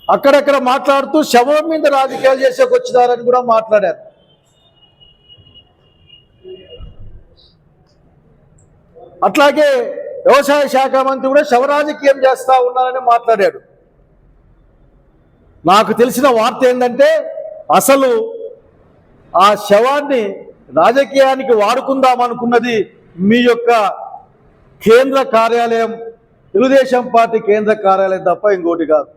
అక్కడక్కడ మాట్లాడుతూ శవం మీద రాజకీయాలు చేసేకొచ్చినారని కూడా మాట్లాడారు. అట్లాగే వ్యవసాయ శాఖ మంత్రి కూడా శవ రాజకీయం చేస్తూ ఉన్నారని మాట్లాడాడు. నాకు తెలిసిన వార్త ఏంటంటే అసలు ఆ శవాన్ని రాజకీయానికి వాడుకుందామనుకున్నది మీ యొక్క కేంద్ర కార్యాలయం, తెలుగుదేశం పార్టీ కేంద్ర కార్యాలయం తప్ప ఇంకోటి కాదు.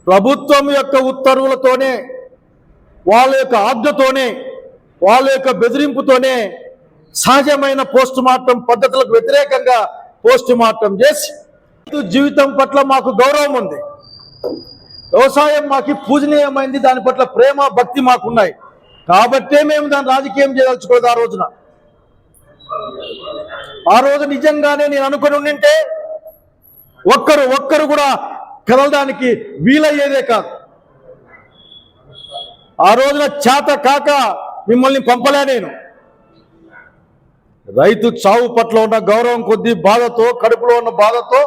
ప్రభుత్వం యొక్క ఉత్తర్వులతోనే, వాళ్ళ యొక్క ఆజ్ఞతోనే, వాళ్ళ యొక్క బెదిరింపుతోనే సహజమైన పోస్ట్ మార్టం పద్ధతులకు వ్యతిరేకంగా పోస్ట్ మార్టం చేసి జీవితం పట్ల మాకు గౌరవం ఉంది, వ్యవసాయం మాకు పూజనీయమైంది, దాని పట్ల ప్రేమ భక్తి మాకున్నాయి కాబట్టే మేము దాన్ని రాజకీయం చేయదలుచుకోలేదు. ఆ రోజు నిజంగానే నేను అనుకుని ఉండింటే ఒక్కరు కూడా కదలడానికి వీలయ్యేదే కాదు. ఆ రోజున చేత కాక మిమ్మల్ని పంపలే. నేను రైతు చావు పట్ల ఉన్న గౌరవం కొద్దీ బాధతో, కడుపులో ఉన్న బాధతో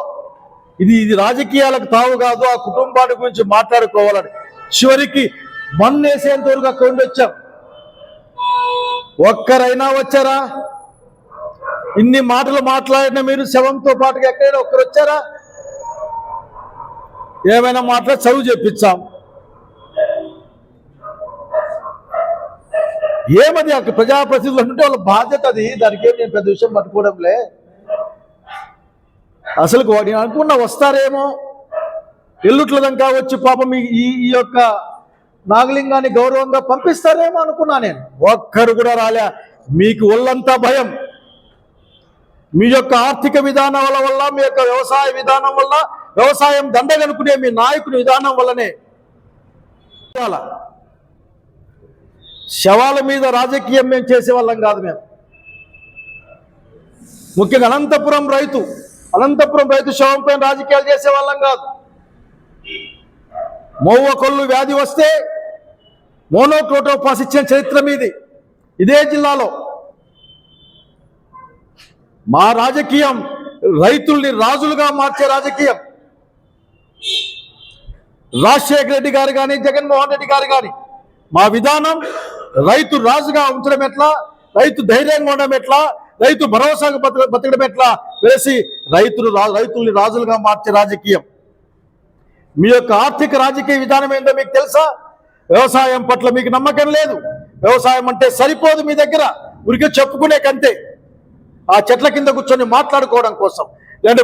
ఇది రాజకీయాలకు తావు కాదు, ఆ కుటుంబాన్ని గురించి మాట్లాడుకోవాలని చివరికి మన్నేసేంత వరకు అక్కడ ఉండి వచ్చాం. ఒక్కరైనా వచ్చారా? ఇన్ని మాటలు మాట్లాడిన మీరు శవంతో పాటుగా ఎక్కడైనా ఒక్కరు వచ్చారా? ఏమైనా మాట్లాడి చదువు చెప్పించాం. ఏమది అక్కడ ప్రజాప్రతినిధులు అంటే వాళ్ళ బాధ్యత అది, దానికి ఏం నేను పెద్ద విషయం పట్టుకోవడంలే. అసలు నేను అనుకున్నా వస్తారేమో, ఎల్లుట్ల దాకా వచ్చి పాపం ఈ యొక్క నాగలింగాన్ని గౌరవంగా పంపిస్తారేమో అనుకున్నా నేను. ఒక్కరు కూడా రాలే. మీకు ఒళ్ళంతా భయం. మీ యొక్క ఆర్థిక విధానాల వల్ల, మీ యొక్క వ్యవసాయ విధానం వల్ల, వ్యవసాయం దండగనుకునే మీ నాయకుని విధానం వల్లనే శవాల మీద రాజకీయం మేము చేసేవాళ్ళం కాదు. మేము ముఖ్యంగా అనంతపురం రైతు శవం పైన రాజకీయాలు చేసేవాళ్ళం కాదు. మౌవ కొల్లు వ్యాధి వస్తే మోనోక్రోటోపాస్ ఇచ్చిన చరిత్ర మీది. ఇదే జిల్లాలో మా రాజకీయం రైతుల్ని రాజులుగా మార్చే రాజకీయం. రాజశేఖర రెడ్డి గారు కానీ, జగన్మోహన్ రెడ్డి గారు కానీ మా విధానం రైతు రాజుగా ఉంచడం ఎట్లా, రైతు ధైర్యంగా ఉండడం ఎట్లా, రైతు భరోసాగా బతకడం ఎట్లా వేసి రైతుల్ని రాజులుగా మార్చే రాజకీయం. మీ యొక్క ఆర్థిక రాజకీయ విధానం ఏంటో మీకు తెలుసా? వ్యవసాయం పట్ల మీకు నమ్మకం లేదు. వ్యవసాయం అంటే సరిపోదు మీ దగ్గర, ఊరికే చెప్పుకునే కంటే, ఆ చెట్ల కింద కూర్చొని మాట్లాడుకోవడం కోసం.